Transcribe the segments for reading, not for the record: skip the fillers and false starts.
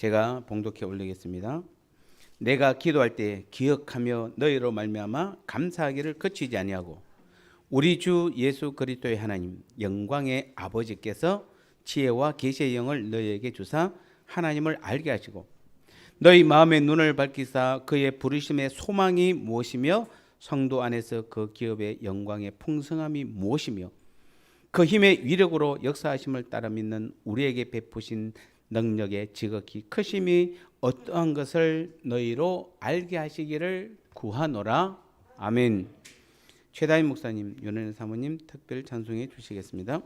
제가 봉독해 올리겠습니다. 내가 기도할 때 기억하며 너희로 말미암아 감사하기를 그치지 아니하고 우리 주 예수 그리스도의 하나님 영광의 아버지께서 지혜와 계시의 영을 너희에게 주사 하나님을 알게 하시고 너희 마음의 눈을 밝히사 그의 부르심의 소망이 무엇이며 성도 안에서 그 기업의 영광의 풍성함이 무엇이며 그 힘의 위력으로 역사하심을 따라 믿는 우리에게 베푸신 능력의 지극히 크심이 어떠한 것을 너희로 알게 하시기를 구하노라. 아멘. 최다임 목사님, 윤은혜 사모님 특별 찬송해 주시겠습니다.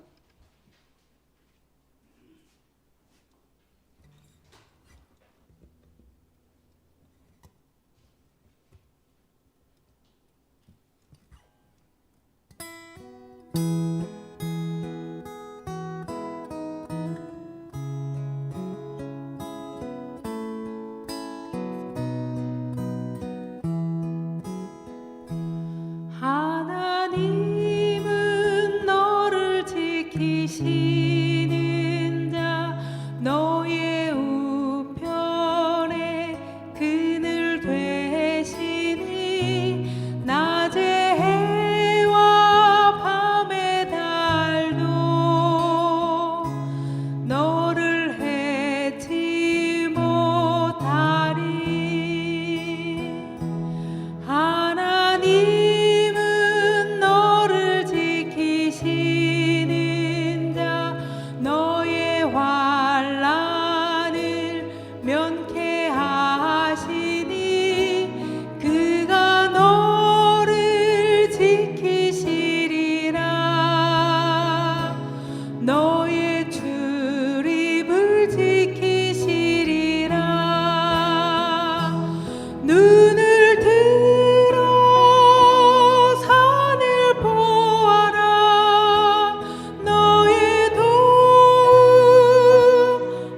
하나님은 너를 지키시는 자 너의 우편에 그늘 되시니 낮에 해와 밤의 달도 너를 해치 못하리. 하나님은 너를 지키시는 자 너의 환난을 면케 하시니 그가 너를 지키시리라. 너의 출입을 지키시리라. 눈을 들어 산을 보아라. 너의 도움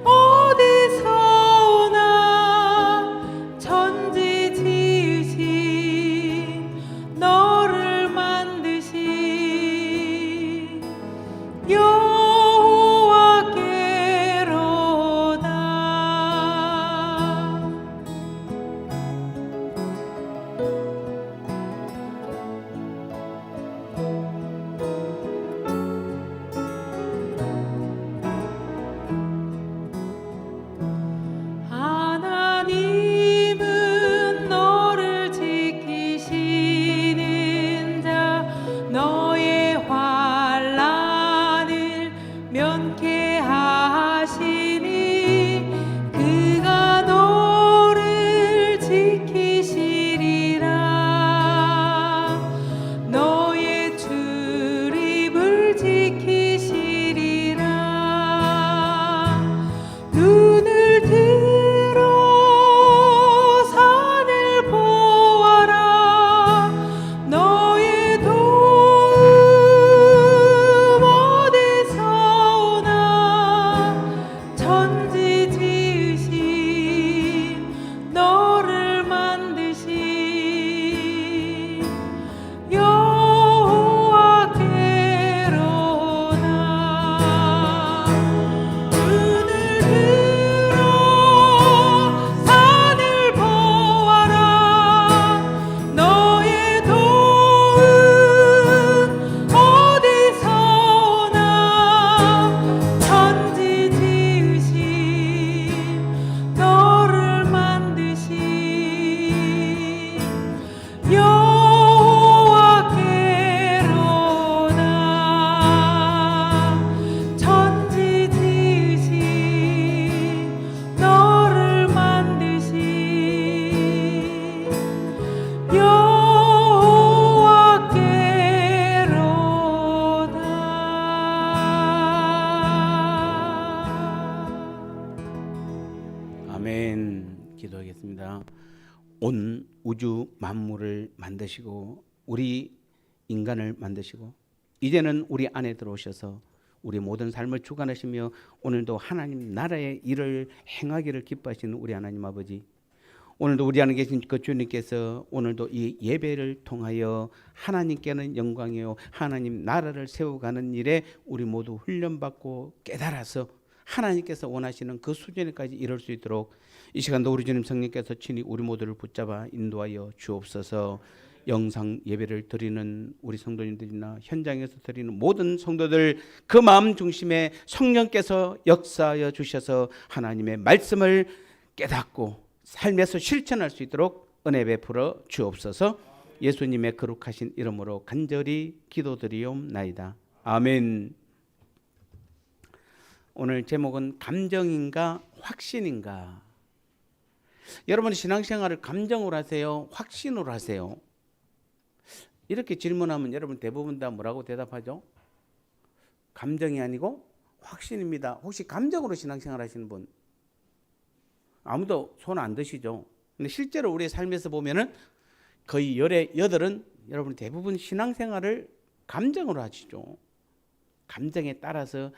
어디서 오나. 천지 지으신 너를 만드신 여호와께로다. 하나님은 너를 지키시는 자 너의 환난을 면케 하시니 그가 너를 지키시리라. 너의 출입을 지키시리라. 눈을 들어 산을 보아라. 너의 도움 어디서 오나. 천지 지으신 너를 만드신 여호와께로다. 눈을 들어 산을 보아라. 너의 도움 어디서 오나. 천지 지으신 너를 만드신 여호와께로다. 천지 지으신 너를 만드신 여호와께로다. 아멘. 기도하겠습니다. 온 우주 만물을 만드시고 우리 인간을 만드시고 이제는 우리 안에 들어오셔서 우리 모든 삶을 주관하시며 오늘도 하나님 나라의 일을 행하기를 기뻐하시는 우리 하나님 아버지, 오늘도 우리 안에 계신 그 주님께서 오늘도 이 예배를 통하여 하나님께는 영광이요 하나님 나라를 세워가는 일에 우리 모두 훈련받고 깨달아서 하나님께서 원하시는 그 수준에까지 이룰 수 있도록 이 시간도 우리 주님 성령께서 친히 우리 모두를 붙잡아 인도하여 주옵소서. 영상 예배를 드리는 우리 성도님들이나 현장에서 드리는 모든 성도들 그 마음 중심에 성령께서 역사하여 주셔서 하나님의 말씀을 깨닫고 삶에서 실천할 수 있도록 은혜 베풀어 주옵소서. 예수님의 거룩하신 이름으로 간절히 기도드리옵나이다. 아멘. 오늘 제목은 감정인가 확신인가. 여러분 신앙생활을 감정으로 하세요? 확신으로 하세요? 이렇게 질문하면 여러분 대부분 다 뭐라고 대답하죠? 감정이 아니고 확신입니다. 혹시 감정으로 신앙생활 하시는 분? 아무도 손 안 드시죠? 근데 실제로 우리의 삶에서 보면은 거의 열의 여덟은 여러분 대부분 신앙생활을 감정으로 하시죠. 감정에 따라서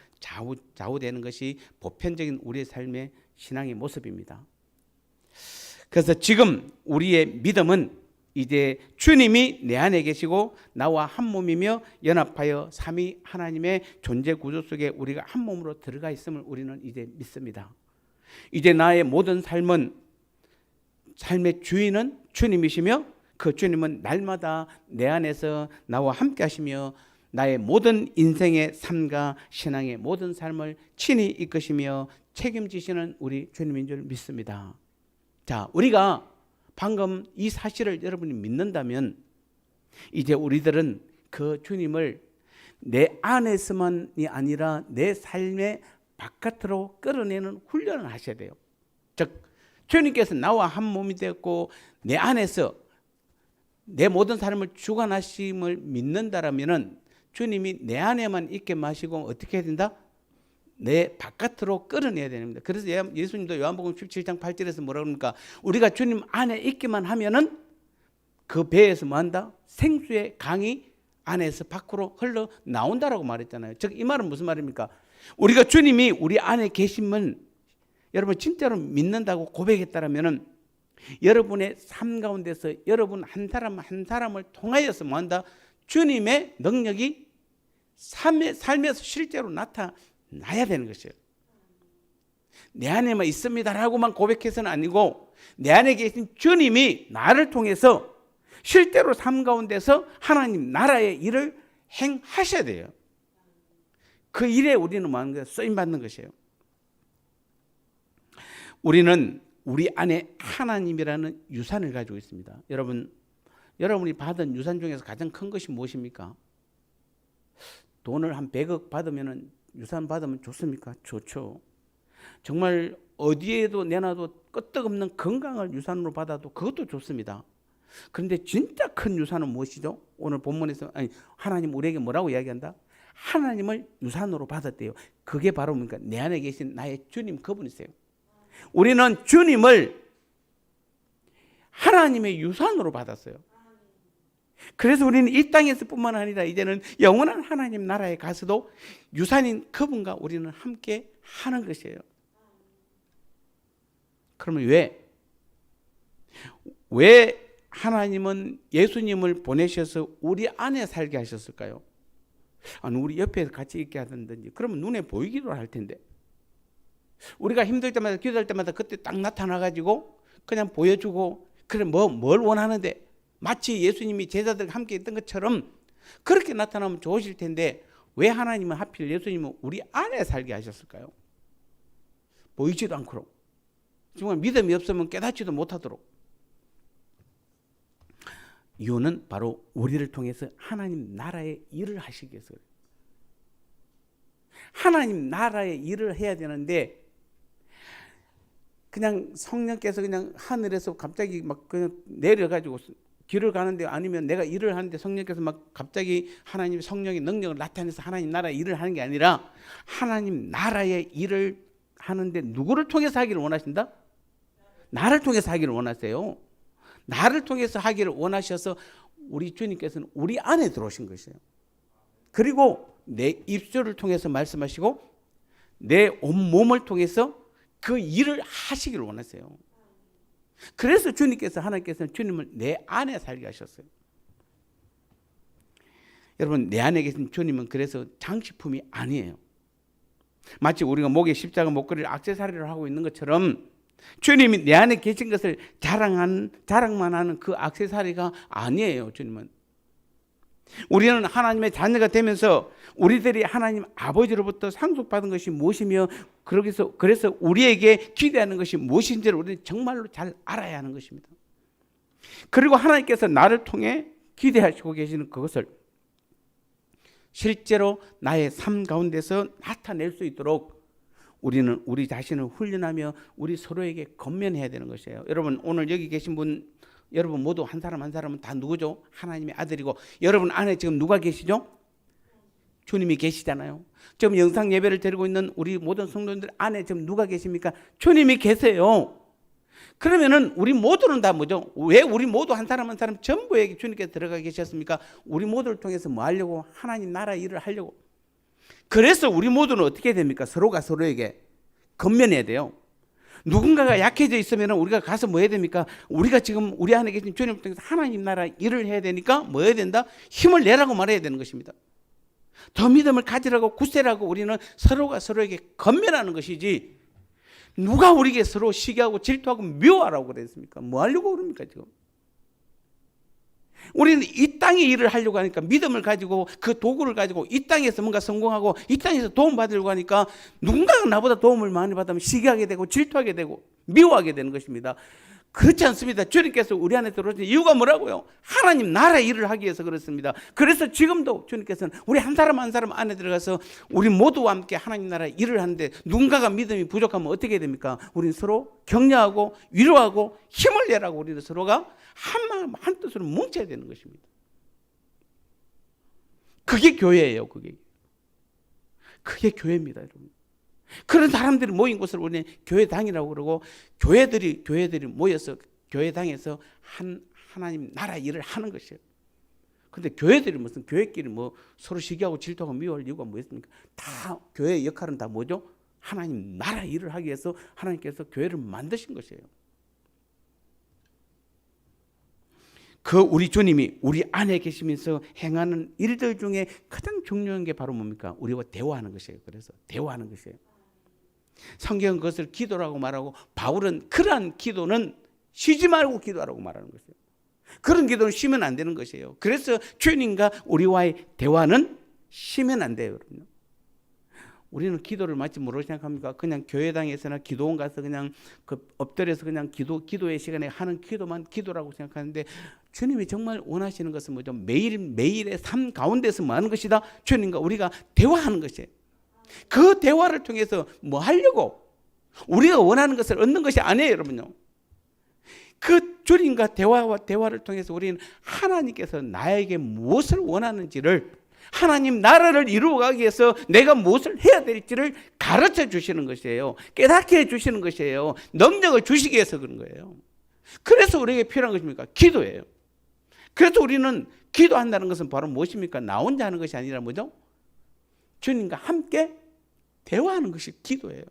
좌우되는 것이 보편적인 우리의 삶의 신앙의 모습입니다. 그래서 지금 우리의 믿음은 이제 주님이 내 안에 계시고 나와 한 몸이며 연합하여 삼위 하나님의 존재 구조 속에 우리가 한 몸으로 들어가 있음을 우리는 이제 믿습니다. 이제 나의 모든 삶의 주인은 주님이시며 그 주님은 날마다 내 안에서 나와 함께 하시며 나의 모든 인생의 삶과 신앙의 모든 삶을 친히 이끄시며 책임지시는 우리 주님인 줄 믿습니다. 자, 우리가 방금 이 사실을 여러분이 믿는다면 이제 우리들은 그 주님을 내 안에서만이 아니라 내 삶의 바깥으로 끌어내는 훈련을 하셔야 돼요. 즉 주님께서 나와 한 몸이 되었고 내 안에서 내 모든 삶을 주관하심을 믿는다라면은 주님이 내 안에만 있게 마시고 어떻게 해야 된다? 내 바깥으로 끌어내야 됩니다. 그래서 예수님도 요한복음 17장 8절에서 뭐라 그럽니까? 우리가 주님 안에 있기만 하면은 그 배에서 뭐 한다? 생수의 강이 안에서 밖으로 흘러 나온다라고 말했잖아요. 즉 이 말은 무슨 말입니까? 우리가 주님이 우리 안에 계심은 여러분 진짜로 믿는다고 고백했다라면은 여러분의 삶 가운데서 여러분 한 사람 한 사람을 통하여서 뭐 한다? 주님의 능력이 삶에서 실제로 나타나야 되는 것이에요. 내 안에만 있습니다라고만 고백해서는 아니고 내 안에 계신 주님이 나를 통해서 실제로 삶 가운데서 하나님 나라의 일을 행하셔야 돼요. 그 일에 우리는 뭐 하는 거예요? 쓰임받는 것이에요. 우리는 우리 안에 하나님이라는 유산을 가지고 있습니다. 여러분이 받은 유산 중에서 가장 큰 것이 무엇입니까? 돈을 한 100억 받으면 유산 받으면 좋습니까? 좋죠. 정말 어디에도 내놔도 끄떡없는 건강을 유산으로 받아도 그것도 좋습니다. 그런데 진짜 큰 유산은 무엇이죠? 오늘 본문에서 하나님 우리에게 뭐라고 이야기한다? 하나님을 유산으로 받았대요. 그게 바로 뭡니까? 내 안에 계신 나의 주님 그분이세요. 우리는 주님을 하나님의 유산으로 받았어요. 그래서 우리는 이 땅에서 뿐만 아니라 이제는 영원한 하나님 나라에 가서도 유산인 그분과 우리는 함께 하는 것이에요. 그러면 왜 하나님은 예수님을 보내셔서 우리 안에 살게 하셨을까요? 아니 우리 옆에 같이 있게 하든지 그러면 눈에 보이기도 할 텐데 우리가 힘들 때마다 기도할 때마다 그때 딱 나타나가지고 그냥 보여주고 그래 뭘 원하는데 마치 예수님이 제자들과 함께 있던 것처럼 그렇게 나타나면 좋으실 텐데 왜 하나님은 하필 예수님은 우리 안에 살게 하셨을까요? 보이지도 않도록 정말 믿음이 없으면 깨닫지도 못하도록 이유는 바로 우리를 통해서 하나님 나라의 일을 하시기 위해서 그래요. 하나님 나라의 일을 해야 되는데 그냥 성령께서 그냥 하늘에서 갑자기 막 그냥 내려가지고 길을 가는데 아니면 내가 일을 하는데 성령께서 막 갑자기 하나님 성령의 능력을 나타내서 하나님 나라의 일을 하는 게 아니라 하나님 나라의 일을 하는데 누구를 통해서 하기를 원하신다? 나를 통해서 하기를 원하세요. 나를 통해서 하기를 원하셔서 우리 주님께서는 우리 안에 들어오신 것이에요. 그리고 내 입술을 통해서 말씀하시고 내 온몸을 통해서 그 일을 하시기를 원하세요. 그래서 하나님께서는 주님을 내 안에 살게 하셨어요. 여러분 내 안에 계신 주님은 그래서 장식품이 아니에요. 마치 우리가 목에 십자가 목걸이를 액세서리를 하고 있는 것처럼 주님이 내 안에 계신 것을 자랑만 하는 그 액세서리가 아니에요. 주님은 우리는 하나님의 자녀가 되면서 우리들이 하나님 아버지로부터 상속받은 것이 무엇이며 그래서 우리에게 기대하는 것이 무엇인지를 우리는 정말로 잘 알아야 하는 것입니다. 그리고 하나님께서 나를 통해 기대하시고 계시는 그것을 실제로 나의 삶 가운데서 나타낼 수 있도록 우리는 우리 자신을 훈련하며 우리 서로에게 건면해야 되는 것이에요. 여러분 오늘 여기 계신 분 여러분 모두 한 사람 한 사람은 다 누구죠? 하나님의 아들이고 여러분 안에 지금 누가 계시죠? 주님이 계시잖아요. 지금 영상 예배를 드리고 있는 우리 모든 성도님들 안에 지금 누가 계십니까? 주님이 계세요. 그러면은 우리 모두는 다 뭐죠? 왜 우리 모두 한 사람 한 사람 전부에게 주님께서 들어가 계셨습니까? 우리 모두를 통해서 뭐 하려고? 하나님 나라 일을 하려고. 그래서 우리 모두는 어떻게 됩니까? 서로가 서로에게 건면해야 돼요. 누군가가 약해져 있으면 우리가 가서 뭐 해야 됩니까? 우리가 지금 우리 안에 계신 주님을 통해서 하나님 나라 일을 해야 되니까 뭐 해야 된다? 힘을 내라고 말해야 되는 것입니다. 더 믿음을 가지라고 굳세라고 우리는 서로가 서로에게 건면하는 것이지 누가 우리에게 서로 시기하고 질투하고 미워하라고 그랬습니까? 뭐 하려고 그럽니까 지금? 우리는 이 땅의 일을 하려고 하니까 믿음을 가지고 그 도구를 가지고 이 땅에서 뭔가 성공하고 이 땅에서 도움 받으려고 하니까 누군가가 나보다 도움을 많이 받으면 시기하게 되고 질투하게 되고 미워하게 되는 것입니다. 그렇지 않습니다. 주님께서 우리 안에 들어오신 이유가 뭐라고요? 하나님 나라 일을 하기 위해서 그렇습니다. 그래서 지금도 주님께서는 우리 한 사람 한 사람 안에 들어가서 우리 모두와 함께 하나님 나라 일을 하는데 누군가가 믿음이 부족하면 어떻게 됩니까? 우리는 서로 격려하고 위로하고 힘을 내라고 우리는 서로가 한 마음 한 뜻으로 뭉쳐야 되는 것입니다. 그게 교회예요. 그게 교회입니다, 여러분. 그런 사람들이 모인 곳을 우리는 교회당이라고 그러고 교회들이 모여서 교회당에서 하나님 나라 일을 하는 것이에요. 그런데 교회들이 무슨 교회끼리 뭐 서로 시기하고 질투하고 미워할 이유가 뭐였습니까? 다 교회의 역할은 다 뭐죠? 하나님 나라 일을 하기 위해서 하나님께서 교회를 만드신 것이에요. 그 우리 주님이 우리 안에 계시면서 행하는 일들 중에 가장 중요한 게 바로 뭡니까? 우리와 대화하는 것이에요. 그래서 대화하는 것이에요. 성경은 그것을 기도라고 말하고 바울은 그러한 기도는 쉬지 말고 기도하라고 말하는 것이에요. 그런 기도는 쉬면 안 되는 것이에요. 그래서 주님과 우리와의 대화는 쉬면 안 돼요. 여러분. 우리는 기도를 마치 뭐라고 생각합니까? 그냥 교회당에서나 기도원 가서 그냥 엎드려서 그냥 기도의 시간에 하는 기도만 기도라고 생각하는데 주님이 정말 원하시는 것은 뭐죠? 매일의 삶 가운데서 뭐 하는 것이다? 주님과 우리가 대화하는 것이에요. 그 대화를 통해서 뭐 하려고? 우리가 원하는 것을 얻는 것이 아니에요, 여러분요. 그 주님과 대화를 통해서 우리는 하나님께서 나에게 무엇을 원하는지를 하나님 나라를 이루어가기 위해서 내가 무엇을 해야 될지를 가르쳐 주시는 것이에요. 깨닫게 해주시는 것이에요. 능력을 주시기 위해서 그런 거예요. 그래서 우리에게 필요한 것입니까? 기도예요. 그래서 우리는 기도한다는 것은 바로 무엇입니까? 나 혼자 하는 것이 아니라 뭐죠? 주님과 함께 대화하는 것이 기도예요.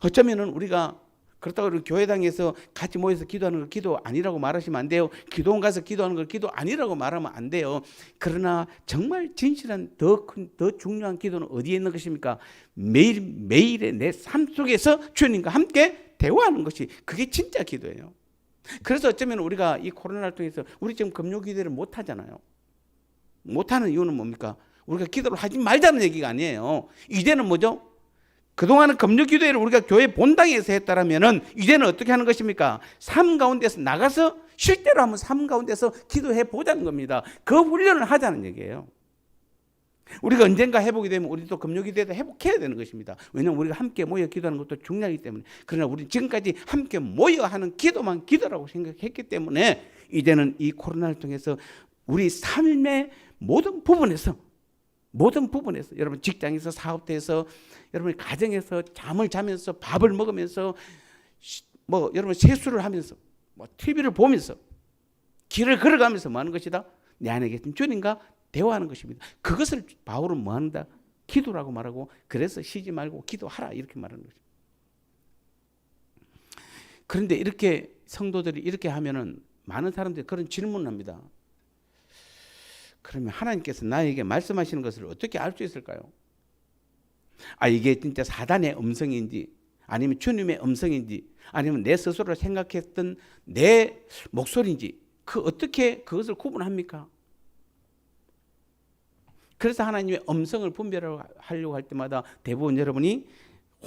어쩌면은 우리가 그렇다고 교회당에서 같이 모여서 기도하는 걸 기도 아니라고 말하시면 안 돼요. 기도원 가서 기도하는 걸 기도 아니라고 말하면 안 돼요. 그러나 정말 진실한 더 중요한 기도는 어디에 있는 것입니까? 매일의 내 삶 속에서 주님과 함께 대화하는 것이 그게 진짜 기도예요. 그래서 어쩌면 우리가 이 코로나를 통해서 우리 지금 금요 기도를 못 하잖아요. 못 하는 이유는 뭡니까? 우리가 기도를 하지 말자는 얘기가 아니에요. 이제는 뭐죠? 그동안은 금요 기도회를 우리가 교회 본당에서 했다라면은 이제는 어떻게 하는 것입니까? 삶 가운데서 나가서 실제로 한번 삶 가운데서 기도해 보자는 겁니다. 그 훈련을 하자는 얘기예요. 우리가 언젠가 해보게 되면 우리도 금요 기도회도 회복해야 되는 것입니다. 왜냐하면 우리가 함께 모여 기도하는 것도 중요하기 때문에. 그러나 우리 지금까지 함께 모여 하는 기도만 기도라고 생각했기 때문에 이제는 이 코로나를 통해서 우리 삶의 모든 부분에서 여러분 직장에서 사업대에서 여러분 가정에서 잠을 자면서 밥을 먹으면서 뭐 여러분 세수를 하면서 뭐 TV를 보면서 길을 걸어가면서 뭐 하는 것이다? 내 안에 계신 주님과 대화하는 것입니다. 그것을 바울은 뭐 한다? 기도라고 말하고 그래서 쉬지 말고 기도하라 이렇게 말하는 거죠. 그런데 이렇게 성도들이 이렇게 하면은 많은 사람들이 그런 질문을 합니다. 그러면 하나님께서 나에게 말씀하시는 것을 어떻게 알 수 있을까요? 아, 이게 진짜 사단의 음성인지 아니면 주님의 음성인지 아니면 내 스스로 생각했던 내 목소리인지 어떻게 그것을 구분합니까? 그래서 하나님의 음성을 분별하려고 할 때마다 대부분 여러분이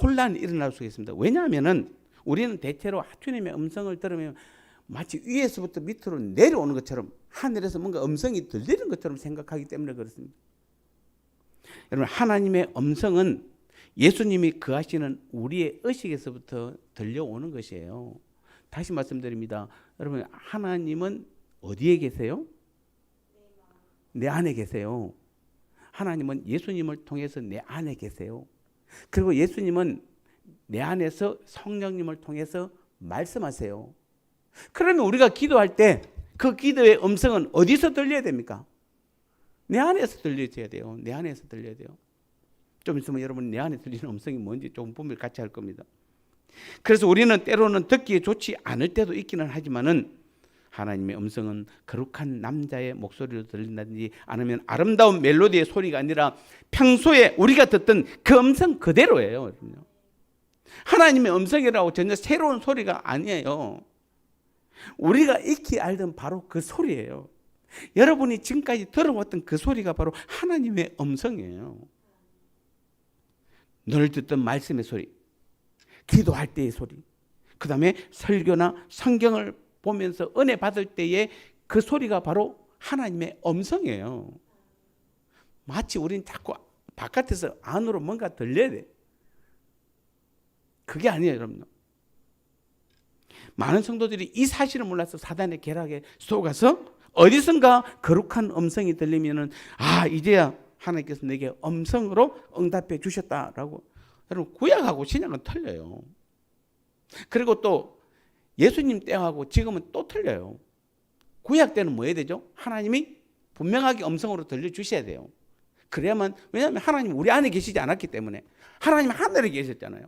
혼란이 일어날 수 있습니다. 왜냐하면 우리는 대체로 주님의 음성을 들으면 마치 위에서부터 밑으로 내려오는 것처럼 하늘에서 뭔가 음성이 들리는 것처럼 생각하기 때문에 그렇습니다. 여러분, 하나님의 음성은 예수님이 거하시는 우리의 의식에서부터 들려오는 것이에요. 다시 말씀드립니다. 여러분, 하나님은 어디에 계세요? 내 안에 계세요. 하나님은 예수님을 통해서 내 안에 계세요. 그리고 예수님은 내 안에서 성령님을 통해서 말씀하세요. 그러면 우리가 기도할 때 그 기도의 음성은 어디서 들려야 됩니까? 내 안에서 들려야 돼요. 내 안에서 들려야 돼요. 좀 있으면 여러분 내 안에 들리는 음성이 뭔지 조금 분별 같이 할 겁니다. 그래서 우리는 때로는 듣기에 좋지 않을 때도 있기는 하지만은 하나님의 음성은 거룩한 남자의 목소리로 들린다든지 아니면 아름다운 멜로디의 소리가 아니라 평소에 우리가 듣던 그 음성 그대로예요. 하나님의 음성이라고 전혀 새로운 소리가 아니에요. 우리가 익히 알던 바로 그 소리예요. 여러분이 지금까지 들어왔던 그 소리가 바로 하나님의 음성이에요. 늘 듣던 말씀의 소리, 기도할 때의 소리, 그 다음에 설교나 성경을 보면서 은혜 받을 때의 그 소리가 바로 하나님의 음성이에요. 마치 우리는 자꾸 바깥에서 안으로 뭔가 들려야 돼. 그게 아니에요, 여러분. 많은 성도들이 이 사실을 몰라서 사단의 계략에 속아서 어디선가 거룩한 음성이 들리면은 아, 이제야 하나님께서 내게 음성으로 응답해 주셨다라고. 여러분, 구약하고 신약은 틀려요. 그리고 또 예수님 때하고 지금은 또 틀려요. 구약 때는 뭐 해야 되죠? 하나님이 분명하게 음성으로 들려주셔야 돼요. 그래야만, 왜냐하면 하나님 우리 안에 계시지 않았기 때문에. 하나님 하늘에 계셨잖아요.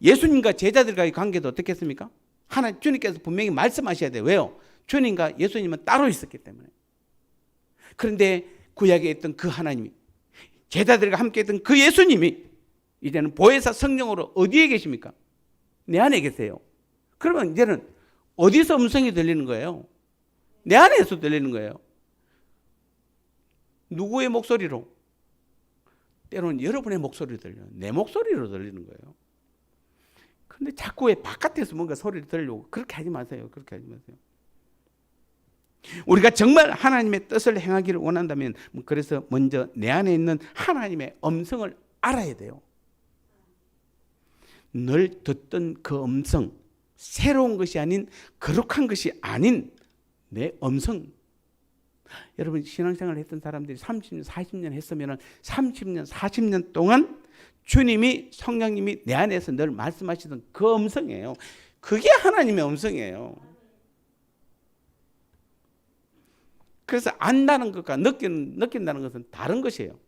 예수님과 제자들과의 관계도 어떻겠습니까? 주님께서 분명히 말씀하셔야 돼요. 왜요? 주님과 예수님은 따로 있었기 때문에. 그런데 구약에 있던 그 하나님이, 제자들과 함께 있던 그 예수님이 이제는 보혜사 성령으로 어디에 계십니까? 내 안에 계세요. 그러면 이제는 어디서 음성이 들리는 거예요? 내 안에서 들리는 거예요. 누구의 목소리로? 때로는 여러분의 목소리로 들려요. 내 목소리로 들리는 거예요. 그런데 자꾸 왜 바깥에서 뭔가 소리를 들려고 그렇게 하지 마세요. 그렇게 하지 마세요. 우리가 정말 하나님의 뜻을 행하기를 원한다면 그래서 먼저 내 안에 있는 하나님의 음성을 알아야 돼요. 늘 듣던 그 음성, 새로운 것이 아닌 거룩한 것이 아닌 내 음성. 여러분, 신앙생활을 했던 사람들이 30년, 40년 했으면 30년, 40년 동안 주님이, 성령님이 내 안에서 늘 말씀하시던 그 음성이에요. 그게 하나님의 음성이에요. 그래서 안다는 것과 느낀다는 것은 다른 것이에요.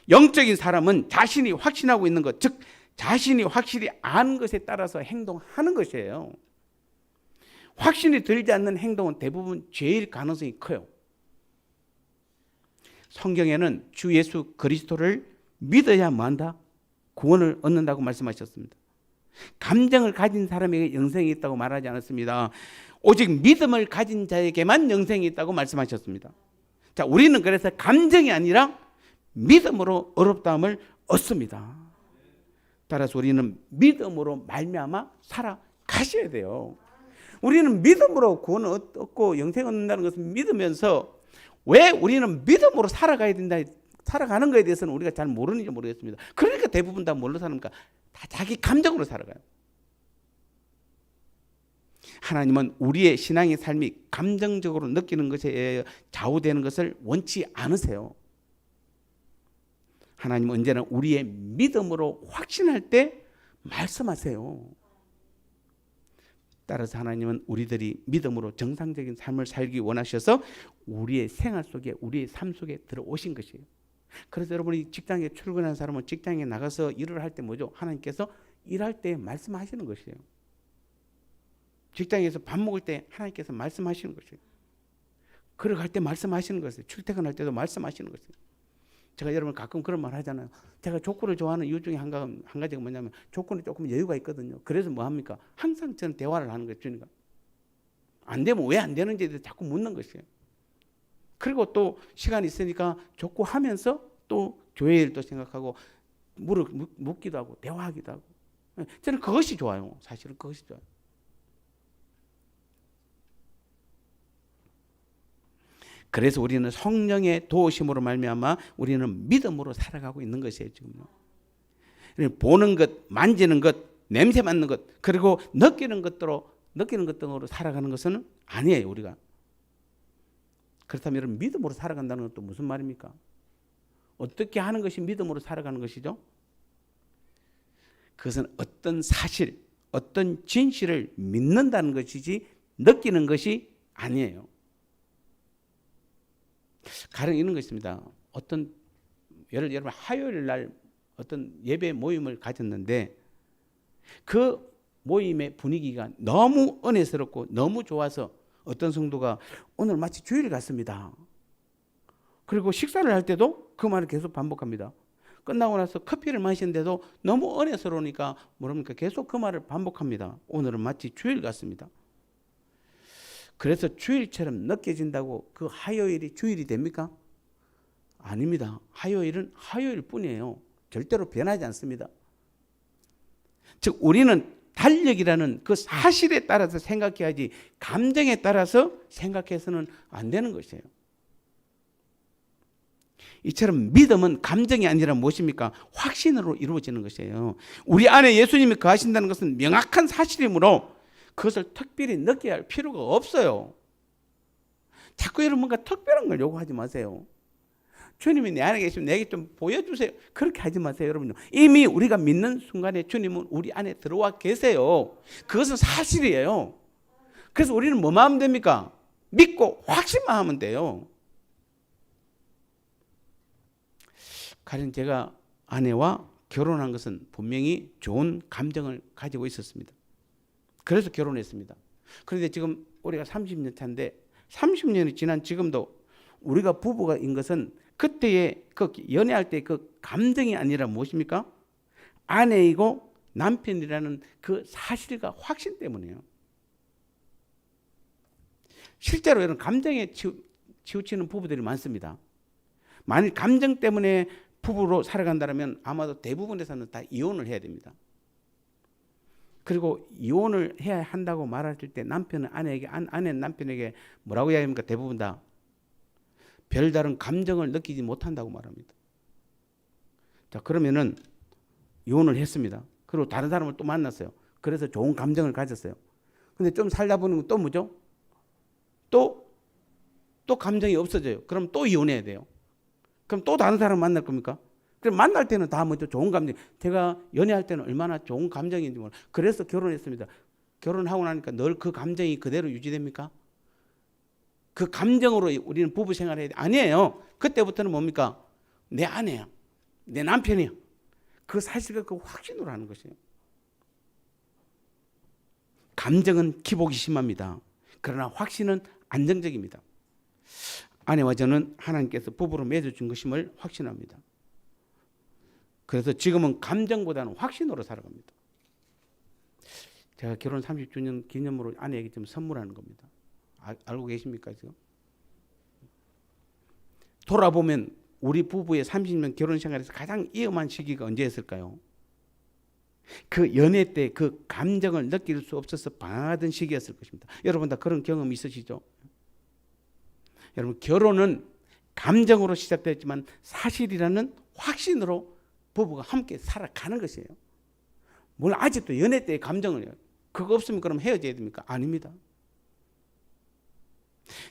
영적인 사람은 자신이 확신하고 있는 것, 즉 자신이 확실히 아는 것에 따라서 행동하는 것이에요. 확신이 들지 않는 행동은 대부분 죄일 가능성이 커요. 성경에는 주 예수 그리스도를 믿어야만 한다, 구원을 얻는다고 말씀하셨습니다. 감정을 가진 사람에게 영생이 있다고 말하지 않았습니다. 오직 믿음을 가진 자에게만 영생이 있다고 말씀하셨습니다. 자, 우리는 그래서 감정이 아니라 믿음으로 의롭다함을 얻습니다. 따라서 우리는 믿음으로 말미암아 살아가셔야 돼요. 우리는 믿음으로 구원을 얻고 영생을 얻는다는 것을 믿으면서 왜 우리는 믿음으로 살아가야 된다, 살아가는 것에 대해서는 우리가 잘 모르는지 모르겠습니다. 그러니까 대부분 다 뭘로 사는가? 다 자기 감정으로 살아가요. 하나님은 우리의 신앙의 삶이 감정적으로 느끼는 것에 좌우되는 것을 원치 않으세요. 하나님은 언제나 우리의 믿음으로 확신할 때 말씀하세요. 따라서 하나님은 우리들이 믿음으로 정상적인 삶을 살기 원하셔서 우리의 생활 속에, 우리의 삶 속에 들어오신 것이에요. 그래서 여러분이 직장에 출근하는 사람은 직장에 나가서 일을 할 때 뭐죠? 하나님께서 일할 때 말씀하시는 것이에요. 직장에서 밥 먹을 때 하나님께서 말씀하시는 것이에요. 걸어갈 때 말씀하시는 것이에요. 출퇴근할 때도 말씀하시는 것이에요. 제가 여러분 가끔 그런 말 하잖아요. 제가 족구를 좋아하는 이유 중에 한 가지가 뭐냐면 족구는 조금 여유가 있거든요. 그래서 뭐 합니까? 항상 저는 대화를 하는 거예요. 주님과. 안 되면 왜 안 되는지에 대해서 자꾸 묻는 것이에요. 그리고 또 시간이 있으니까 족구 하면서 또 교회 일도 생각하고 묻기도 하고 대화하기도 하고. 저는 그것이 좋아요. 사실은 그것이 좋아요. 그래서 우리는 성령의 도우심으로 말미암아 우리는 믿음으로 살아가고 있는 것이에요. 지금요. 보는 것, 만지는 것, 냄새 맡는 것, 그리고 느끼는 것 등으로 살아가는 것은 아니에요. 우리가. 그렇다면 여러분, 믿음으로 살아간다는 것도 무슨 말입니까? 어떻게 하는 것이 믿음으로 살아가는 것이죠? 그것은 어떤 사실, 어떤 진실을 믿는다는 것이지 느끼는 것이 아니에요. 가령 이런 거 있습니다. 여러분 화요일 날 어떤 예배 모임을 가졌는데 그 모임의 분위기가 너무 은혜스럽고 너무 좋아서 어떤 성도가 오늘 마치 주일 같습니다. 그리고 식사를 할 때도 그 말을 계속 반복합니다. 끝나고 나서 커피를 마시는데도 너무 은혜스러우니까 모릅니까? 계속 그 말을 반복합니다. 오늘은 마치 주일 같습니다. 그래서 주일처럼 느껴진다고 그 화요일이 주일이 됩니까? 아닙니다. 화요일은 화요일 뿐이에요. 절대로 변하지 않습니다. 즉 우리는 달력이라는 그 사실에 따라서 생각해야지 감정에 따라서 생각해서는 안 되는 것이에요. 이처럼 믿음은 감정이 아니라 무엇입니까? 확신으로 이루어지는 것이에요. 우리 안에 예수님이 거하신다는 것은 명확한 사실이므로 그것을 특별히 느껴야 할 필요가 없어요. 자꾸 여러분 뭔가 특별한 걸 요구하지 마세요. 주님이 내 안에 계시면 내게 좀 보여주세요. 그렇게 하지 마세요, 여러분. 이미 우리가 믿는 순간에 주님은 우리 안에 들어와 계세요. 그것은 사실이에요. 그래서 우리는 뭐만 하면 됩니까? 믿고 확신만 하면 돼요. 가령 제가 아내와 결혼한 것은 분명히 좋은 감정을 가지고 있었습니다. 그래서 결혼했습니다. 그런데 지금 우리가 30년 차인데 30년이 지난 지금도 우리가 부부가인 것은 그때의 그 연애할 때 그 감정이 아니라 무엇입니까? 아내이고 남편이라는 그 사실과 확신 때문이에요. 실제로 이런 감정에 치우치는 부부들이 많습니다. 만일 감정 때문에 부부로 살아간다면 아마도 대부분에서는 다 이혼을 해야 됩니다. 그리고 이혼을 해야 한다고 말할 때 남편은 아내는 남편에게 뭐라고 이야기합니까? 대부분 다 별다른 감정을 느끼지 못한다고 말합니다. 자, 그러면은 이혼을 했습니다. 그리고 다른 사람을 또 만났어요. 그래서 좋은 감정을 가졌어요. 근데 좀 살다 보면 또 뭐죠? 또 감정이 없어져요. 그럼 또 이혼해야 돼요. 그럼 또 다른 사람 만날 겁니까? 그럼 만날 때는 다 뭐죠? 좋은 감정. 제가 연애할 때는 얼마나 좋은 감정인지 몰라요. 그래서 결혼했습니다. 결혼하고 나니까 늘 그 감정이 그대로 유지됩니까? 그 감정으로 우리는 부부 생활을 해야 돼. 아니에요. 그때부터는 뭡니까? 내 아내야. 내 남편이야. 그 사실과 그 확신으로 하는 것이에요. 감정은 기복이 심합니다. 그러나 확신은 안정적입니다. 아내와 저는 하나님께서 부부로 맺어준 것임을 확신합니다. 그래서 지금은 감정보다는 확신으로 살아갑니다. 제가 결혼 30주년 기념으로 아내에게 좀 선물하는 겁니다. 알고 계십니까 지금? 돌아보면 우리 부부의 30년 결혼 생활에서 가장 위험한 시기가 언제였을까요? 그 연애 때 그 감정을 느낄 수 없어서 방황하던 시기였을 것입니다. 여러분 다 그런 경험 있으시죠? 여러분 결혼은 감정으로 시작됐지만 사실이라는 확신으로 부부가 함께 살아가는 것이에요. 물론 아직도 연애 때의 감정을 해요. 그거 없으면 그럼 헤어져야 됩니까? 아닙니다.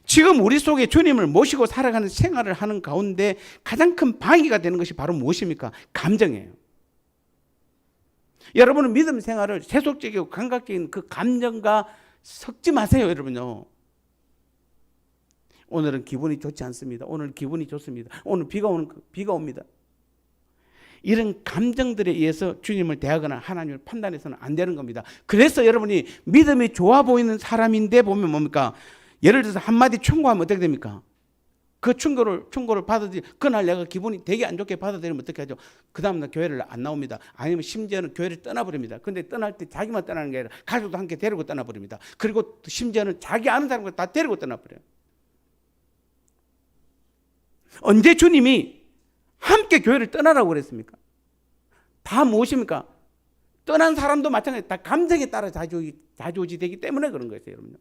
지금 우리 속에 주님을 모시고 살아가는 생활을 하는 가운데 가장 큰 방해가 되는 것이 바로 무엇입니까? 감정이에요. 여러분은 믿음 생활을 세속적이고 감각적인 그 감정과 섞지 마세요, 여러분요. 오늘은 기분이 좋지 않습니다. 오늘 기분이 좋습니다. 오늘 비가 옵니다. 이런 감정들에 의해서 주님을 대하거나 하나님을 판단해서는 안 되는 겁니다. 그래서 여러분이 믿음이 좋아 보이는 사람인데 보면 뭡니까? 예를 들어서 한마디 충고하면 어떻게 됩니까? 그 충고를 받아들이 그날 내가 기분이 되게 안 좋게 받아들이면 어떻게 하죠? 그 다음날 교회를 안 나옵니다. 아니면 심지어는 교회를 떠나버립니다. 근데 떠날 때 자기만 떠나는 게 아니라 가족도 함께 데리고 떠나버립니다. 그리고 심지어는 자기 아는 사람과 다 데리고 떠나버려요. 언제 주님이 함께 교회를 떠나라고 그랬습니까? 다 무엇입니까? 떠난 사람도 마찬가지, 다 감정에 따라 좌지우지 되기 때문에 그런 거예요, 여러분.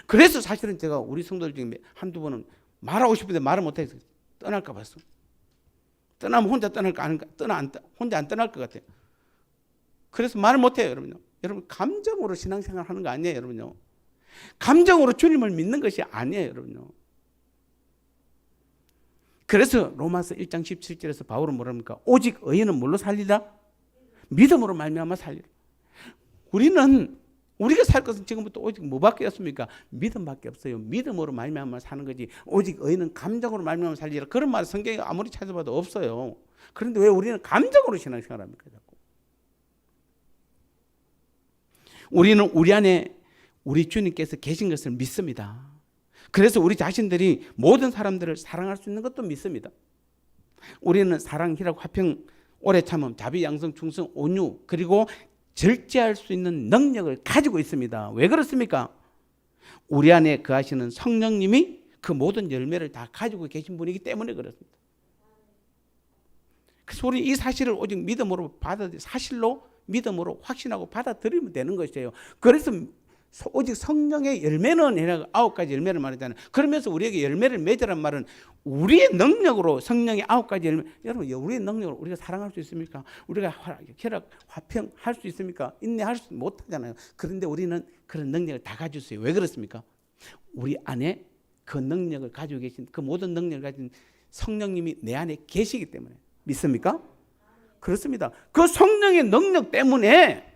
그래서 사실은 제가 우리 성도들 중에 한두 번은 말하고 싶은데 말을 못해서 떠날까 봤어. 떠나면 혼자 떠날까 아닌가? 혼자 안 떠날 것 같아요. 그래서 말을 못해요, 여러분요. 여러분, 감정으로 신앙생활 하는 거 아니에요, 여러분요. 감정으로 주님을 믿는 것이 아니에요, 여러분요. 그래서 로마서 1장 17절에서 바울은 뭐랍니까? 오직 의인은 뭘로 살리라? 믿음으로 말미암아 살리라. 우리가 살 것은 지금부터 오직 뭐밖에 없습니까? 믿음밖에 없어요. 믿음으로 말미암아 사는 거지. 오직 의인은 감정으로 말미암아 살리라. 그런 말 성경에 아무리 찾아봐도 없어요. 그런데 왜 우리는 감정으로 신앙생활합니까? 자꾸. 우리는 우리 안에 우리 주님께서 계신 것을 믿습니다. 그래서 우리 자신들이 모든 사람들을 사랑할 수 있는 것도 믿습니다. 우리는 사랑, 희락, 화평, 오래 참음, 자비, 양성, 충성, 온유, 그리고 절제할 수 있는 능력을 가지고 있습니다. 왜 그렇습니까? 우리 안에 거하시는 성령님이 그 모든 열매를 다 가지고 계신 분이기 때문에 그렇습니다. 그래서 우리 이 사실을 오직 믿음으로 사실로 믿음으로 확신하고 받아들이면 되는 것이에요. 그래서 오직 성령의 열매는 9가지 열매를 말하잖아요. 그러면서 우리에게 열매를 맺으란 말은 우리의 능력으로 성령의 9가지 열매. 여러분, 우리의 능력으로 우리가 사랑할 수 있습니까? 우리가 혈압, 화평 할 수 있습니까? 인내할 수 못하잖아요. 그런데 우리는 그런 능력을 다 가지고 있어요. 왜 그렇습니까? 우리 안에 그 능력을 가지고 계신, 그 모든 능력을 가진 성령님이 내 안에 계시기 때문에. 믿습니까? 그렇습니다. 그 성령의 능력 때문에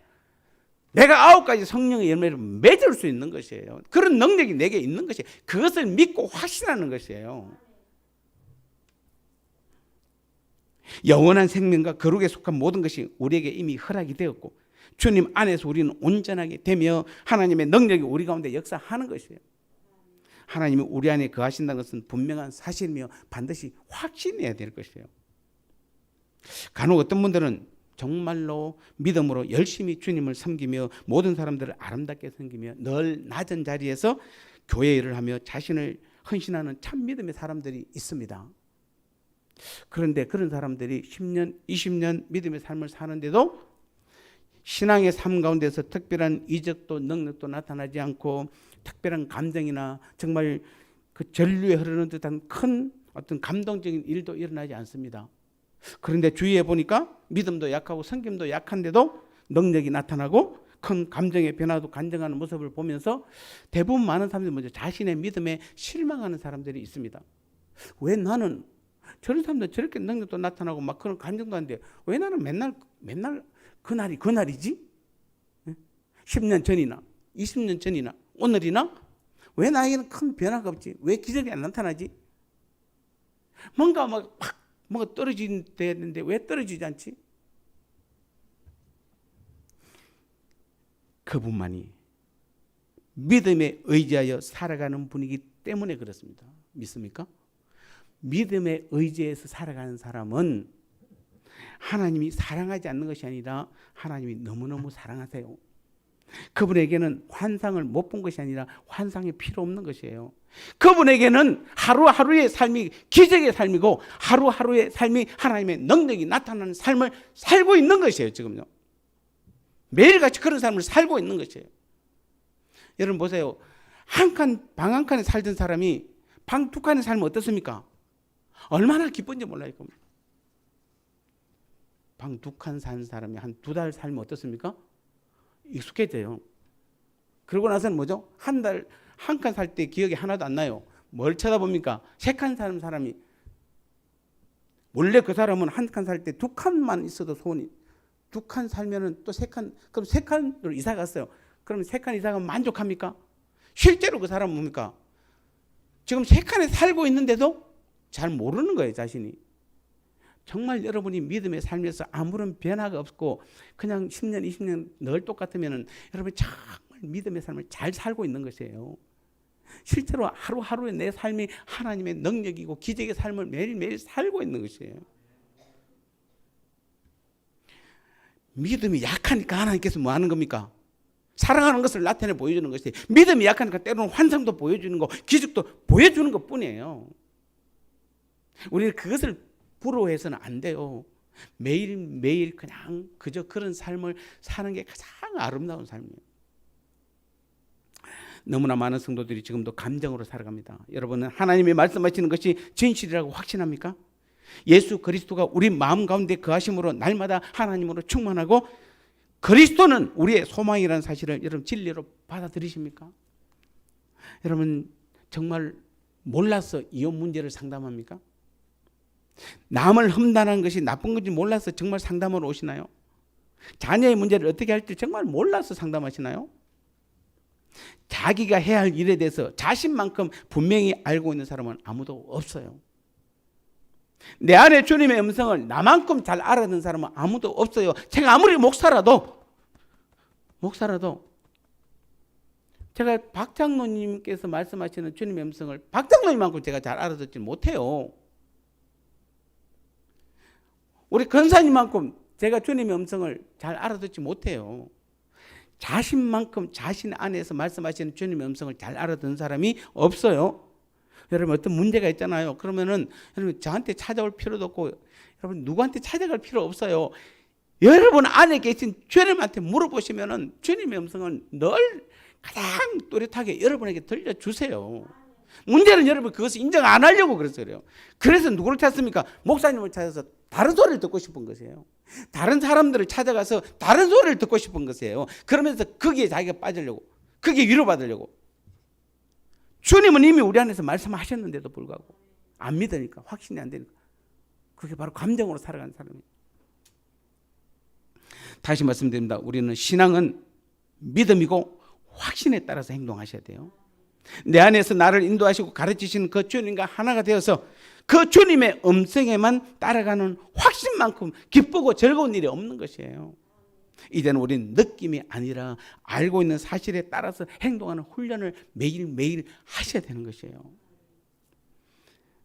내가 9가지 성령의 열매를 맺을 수 있는 것이에요. 그런 능력이 내게 있는 것이에요. 그것을 믿고 확신하는 것이에요. 영원한 생명과 거룩에 속한 모든 것이 우리에게 이미 허락이 되었고 주님 안에서 우리는 온전하게 되며 하나님의 능력이 우리 가운데 역사하는 것이에요. 하나님이 우리 안에 거하신다는 것은 분명한 사실이며 반드시 확신해야 될 것이에요. 간혹 어떤 분들은 정말로 믿음으로 열심히 주님을 섬기며 모든 사람들을 아름답게 섬기며 늘 낮은 자리에서 교회 일을 하며 자신을 헌신하는 참 믿음의 사람들이 있습니다. 그런데 그런 사람들이 10년, 20년 믿음의 삶을 사는데도 신앙의 삶 가운데서 특별한 이적도 능력도 나타나지 않고 특별한 감정이나 정말 그 전류에 흐르는 듯한 큰 어떤 감동적인 일도 일어나지 않습니다. 그런데 주위에 보니까 믿음도 약하고 성김도 약한데도 능력이 나타나고 큰 감정의 변화도 간증하는 모습을 보면서 대부분 많은 사람들이 먼저 자신의 믿음에 실망하는 사람들이 있습니다. 왜 나는 저런 사람들 저렇게 능력도 나타나고 막 그런 간증도 하는데 왜 나는 맨날 그날이지? 10년 전이나 20년 전이나 오늘이나 왜 나에게는 큰 변화가 없지? 왜 기적이 안 나타나지? 뭔가 뭐가 떨어지는데 왜 떨어지지 않지? 그분만이 믿음에 의지하여 살아가는 분이기 때문에 그렇습니다. 믿습니까? 믿음에 의지해서 살아가는 사람은 하나님이 사랑하지 않는 것이 아니라 하나님이 너무너무 사랑하세요. 그분에게는 환상을 못 본 것이 아니라 환상이 필요 없는 것이에요. 그분에게는 하루하루의 삶이 기적의 삶이고 하루하루의 삶이 하나님의 능력이 나타나는 삶을 살고 있는 것이에요. 지금요. 매일같이 그런 삶을 살고 있는 것이에요. 여러분 보세요. 방 한 칸에 살던 사람이 방 2칸에 살면 어떻습니까? 얼마나 기쁜지 몰라요. 방 2칸 사는 사람이 한 2달 살면 어떻습니까? 익숙해져요. 그러고 나서는 뭐죠? 한 칸 살 때 기억이 하나도 안 나요. 뭘 쳐다봅니까? 3칸 사는 사람이 원래 그 사람은 한 칸 살 때 2칸만 있어도 소원이 2칸 살면은 또 3칸, 그럼 3칸으로 이사 갔어요. 그럼 3칸 이사 가면 만족합니까? 실제로 그 사람은 뭡니까? 지금 3칸에 살고 있는데도 잘 모르는 거예요, 자신이. 정말 여러분이 믿음의 삶에서 아무런 변화가 없고 그냥 10년, 20년 늘 똑같으면 여러분이 정말 믿음의 삶을 잘 살고 있는 것이에요. 실제로 하루하루의 내 삶이 하나님의 능력이고 기적의 삶을 매일매일 살고 있는 것이에요. 믿음이 약하니까 하나님께서 뭐 하는 겁니까? 사랑하는 것을 나타내 보여주는 것이, 믿음이 약하니까 때로는 환상도 보여주는 거, 기적도 보여주는 것 뿐이에요. 우리는 그것을 부러워해서는 안 돼요. 매일매일 그냥 그저 그런 삶을 사는 게 가장 아름다운 삶이에요. 너무나 많은 성도들이 지금도 감정으로 살아갑니다. 여러분은 하나님이 말씀하시는 것이 진실이라고 확신합니까? 예수 그리스도가 우리 마음 가운데 거하심으로 날마다 하나님으로 충만하고 그리스도는 우리의 소망이라는 사실을 여러분 진리로 받아들이십니까? 여러분 정말 몰라서 이혼 문제를 상담합니까? 남을 험담하는 것이 나쁜 건지 몰라서 정말 상담으로 오시나요? 자녀의 문제를 어떻게 할지 정말 몰라서 상담하시나요? 자기가 해야 할 일에 대해서 자신만큼 분명히 알고 있는 사람은 아무도 없어요. 내 안에 주님의 음성을 나만큼 잘 알아듣는 사람은 아무도 없어요. 제가 아무리 목사라도 제가 박장로님께서 말씀하시는 주님의 음성을 박장로님만큼 제가 잘 알아듣지 못해요. 우리 권사님만큼 제가 주님의 음성을 잘 알아듣지 못해요. 자신만큼 자신 안에서 말씀하시는 주님의 음성을 잘 알아듣는 사람이 없어요. 여러분 어떤 문제가 있잖아요. 그러면은 여러분 저한테 찾아올 필요도 없고 여러분 누구한테 찾아갈 필요 없어요. 여러분 안에 계신 주님한테 물어보시면은 주님의 음성은 늘 가장 또렷하게 여러분에게 들려주세요. 문제는 여러분 그것을 인정 안 하려고 그래서 그래요. 그래서 누구를 찾습니까? 목사님을 찾아서 다른 소리를 듣고 싶은 것이에요. 다른 사람들을 찾아가서 다른 소리를 듣고 싶은 것이에요. 그러면서 거기에 자기가 빠지려고, 거기에 위로받으려고. 주님은 이미 우리 안에서 말씀하셨는데도 불구하고 안 믿으니까, 확신이 안 되니까 그게 바로 감정으로 살아가는 사람이에요. 다시 말씀드립니다. 우리는 신앙은 믿음이고 확신에 따라서 행동하셔야 돼요. 내 안에서 나를 인도하시고 가르치시는 그 주님과 하나가 되어서 그 주님의 음성에만 따라가는 확신만큼 기쁘고 즐거운 일이 없는 것이에요. 이제는 우리는 느낌이 아니라 알고 있는 사실에 따라서 행동하는 훈련을 매일매일 하셔야 되는 것이에요.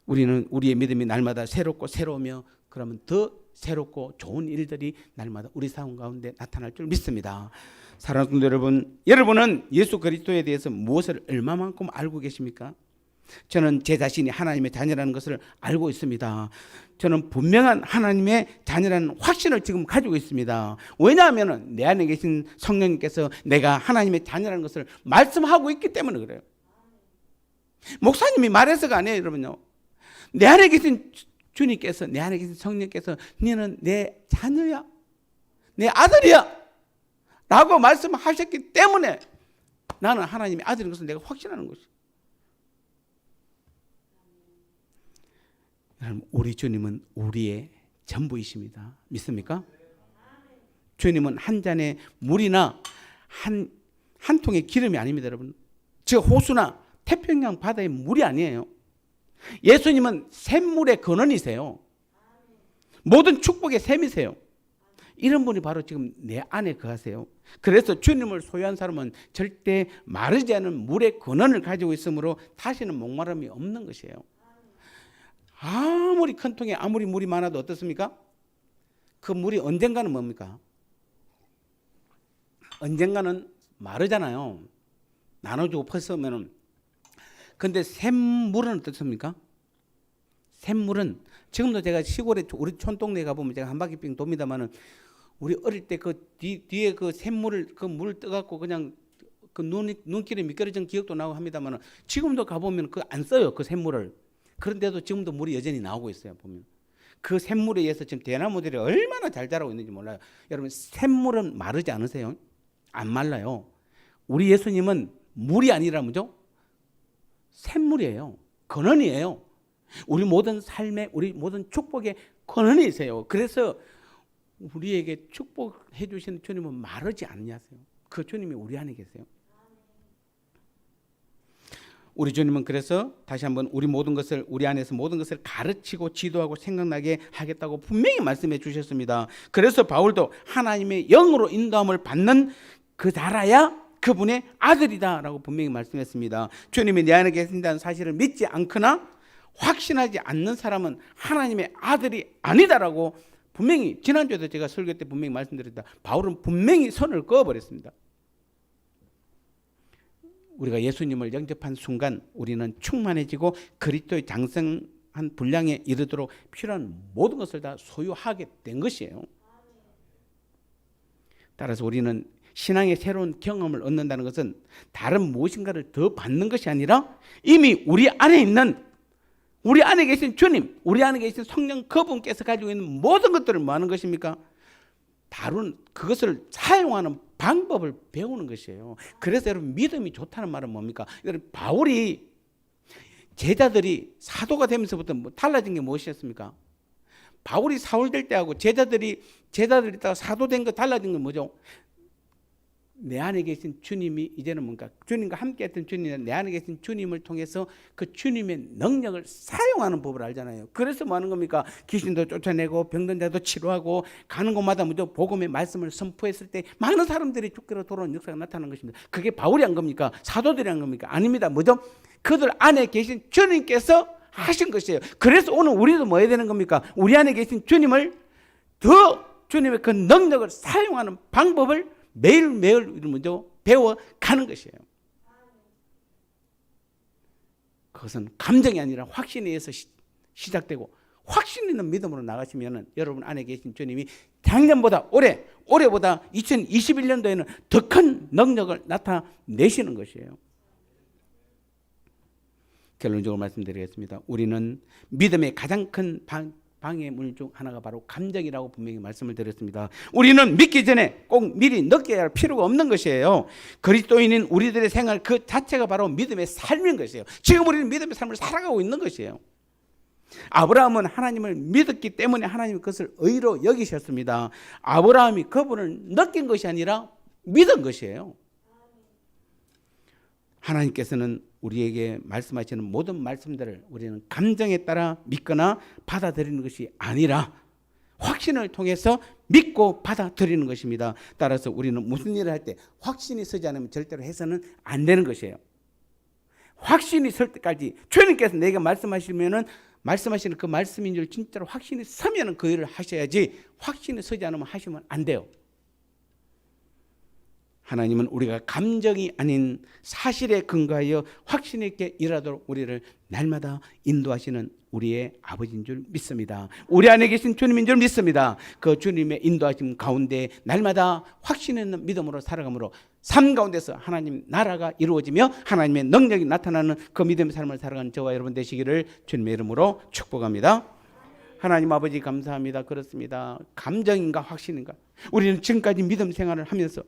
우리는 우리의 믿음이 날마다 새롭고 새로우며 그러면 더 새롭고 좋은 일들이 날마다 우리 삶 가운데 나타날 줄 믿습니다. 사랑하는 성도 여러분, 여러분은 예수 그리스도에 대해서 무엇을 얼마만큼 알고 계십니까? 저는 제 자신이 하나님의 자녀라는 것을 알고 있습니다. 저는 분명한 하나님의 자녀라는 확신을 지금 가지고 있습니다. 왜냐하면 내 안에 계신 성령님께서 내가 하나님의 자녀라는 것을 말씀하고 있기 때문에 그래요. 목사님이 말해서가 아니에요, 여러분요. 내 안에 계신 주님께서, 내 안에 계신 성령께서 너는 내 자녀야, 내 아들이야 라고 말씀하셨기 때문에 나는 하나님의 아들인 것을 내가 확신하는 것이에요. 여러분, 우리 주님은 우리의 전부이십니다. 믿습니까? 주님은 한 잔의 물이나 한 통의 기름이 아닙니다, 여러분. 저 호수나 태평양 바다의 물이 아니에요. 예수님은 샘물의 근원이세요. 모든 축복의 샘이세요. 이런 분이 바로 지금 내 안에 거하세요. 그래서 주님을 소유한 사람은 절대 마르지 않은 물의 근원을 가지고 있으므로 다시는 목마름이 없는 것이에요. 아무리 큰 통에 아무리 물이 많아도 어떻습니까? 그 물이 언젠가는 뭡니까? 언젠가는 마르잖아요. 나눠주고 퍼서면은. 근데 샘물은 어떻습니까? 샘물은 지금도 제가 시골에 우리 촌동네 가보면 제가 한 바퀴 빙 돕니다만은 우리 어릴 때 그 뒤에 그 샘물을 그 물을 떠갖고 그냥 그 눈길에 미끄러진 기억도 나고 합니다만은 지금도 가보면 그 안 써요, 그 샘물을. 그런데도 지금도 물이 여전히 나오고 있어요. 보면 그 샘물에 의해서 지금 대나무들이 얼마나 잘 자라고 있는지 몰라요. 여러분, 샘물은 마르지 않으세요? 안 말라요. 우리 예수님은 물이 아니라 뭐죠? 샘물이에요. 근원이에요. 우리 모든 삶의, 우리 모든 축복의 근원이세요. 그래서 우리에게 축복해 주시는 주님은 마르지 않냐세요. 그 주님이 우리 안에 계세요. 우리 주님은 그래서 다시 한번 우리 안에서 모든 것을 가르치고 지도하고 생각나게 하겠다고 분명히 말씀해 주셨습니다. 그래서 바울도 하나님의 영으로 인도함을 받는 그 자라야 그분의 아들이다라고 분명히 말씀했습니다. 주님이 내 안에 계신다는 사실을 믿지 않거나 확신하지 않는 사람은 하나님의 아들이 아니다라고 분명히 지난주에도 제가 설교 때 분명히 말씀드렸다. 바울은 분명히 선을 그어버렸습니다. 우리가 예수님을 영접한 순간 우리는 충만해지고 그리스도의 장성한 분량에 이르도록 필요한 모든 것을 다 소유하게 된 것이에요. 따라서 우리는 신앙의 새로운 경험을 얻는다는 것은 다른 무엇인가를 더 받는 것이 아니라 이미 우리 안에 계신 주님, 우리 안에 계신 성령 그분께서 가지고 있는 모든 것들을 뭐 하는 것입니까? 다룬 그것을 사용하는 방법을 배우는 것이에요. 그래서 여러분 믿음이 좋다는 말은 뭡니까? 여러분 바울이 제자들이 사도가 되면서부터 달라진 게 무엇이었습니까? 바울이 사울 될 때하고 제자들이 있다가 사도 된 거 달라진 건 뭐죠? 내 안에 계신 주님이 이제는 뭔가 주님과 함께 했던 주님이 내 안에 계신 주님을 통해서 그 주님의 능력을 사용하는 법을 알잖아요. 그래서 뭐 하는 겁니까? 귀신도 쫓아내고 병든 자도 치료하고 가는 곳마다 무조건 복음의 말씀을 선포했을 때 많은 사람들이 죽기로 돌아오는 역사가 나타나는 것입니다. 그게 바울이 한 겁니까? 사도들이 한 겁니까? 아닙니다. 뭐죠? 그들 안에 계신 주님께서 하신 것이에요. 그래서 오늘 우리도 뭐 해야 되는 겁니까? 우리 안에 계신 주님을 더 주님의 그 능력을 사용하는 방법을 매일매일 먼저 배워가는 것이에요. 그것은 감정이 아니라 확신에 의해서 시작되고 확신 있는 믿음으로 나가시면 여러분 안에 계신 주님이 작년보다 올해보다 2021년도에는 더 큰 능력을 나타내시는 것이에요. 결론적으로 말씀드리겠습니다. 우리는 믿음의 가장 큰 방해물 중 하나가 바로 감정이라고 분명히 말씀을 드렸습니다. 우리는 믿기 전에 꼭 미리 느껴야 할 필요가 없는 것이에요. 그리스도인인 우리들의 생활 그 자체가 바로 믿음의 삶인 것이에요. 지금 우리는 믿음의 삶을 살아가고 있는 것이에요. 아브라함은 하나님을 믿었기 때문에 하나님이 그것을 의로 여기셨습니다. 아브라함이 그분을 느낀 것이 아니라 믿은 것이에요. 하나님께서는 우리에게 말씀하시는 모든 말씀들을 우리는 감정에 따라 믿거나 받아들이는 것이 아니라 확신을 통해서 믿고 받아들이는 것입니다. 따라서 우리는 무슨 일을 할 때 확신이 서지 않으면 절대로 해서는 안 되는 것이에요. 확신이 설 때까지 주님께서 내게 말씀하시는 그 말씀인 줄 진짜로 확신이 서면 그 일을 하셔야지 확신이 서지 않으면 하시면 안 돼요. 하나님은 우리가 감정이 아닌 사실에 근거하여 확신 있게 일하도록 우리를 날마다 인도하시는 우리의 아버지인 줄 믿습니다. 우리 안에 계신 주님인 줄 믿습니다. 그 주님의 인도하심 가운데 날마다 확신 있는 믿음으로 살아감으로 삶 가운데서 하나님 나라가 이루어지며 하나님의 능력이 나타나는 그 믿음의 삶을 살아가는 저와 여러분 되시기를 주님의 이름으로 축복합니다. 하나님 아버지 감사합니다. 그렇습니다. 감정인가 확신인가? 우리는 지금까지 믿음 생활을 하면서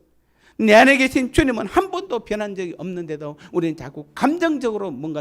내 안에 계신 주님은 한 번도 변한 적이 없는데도 우리는 자꾸 감정적으로 뭔가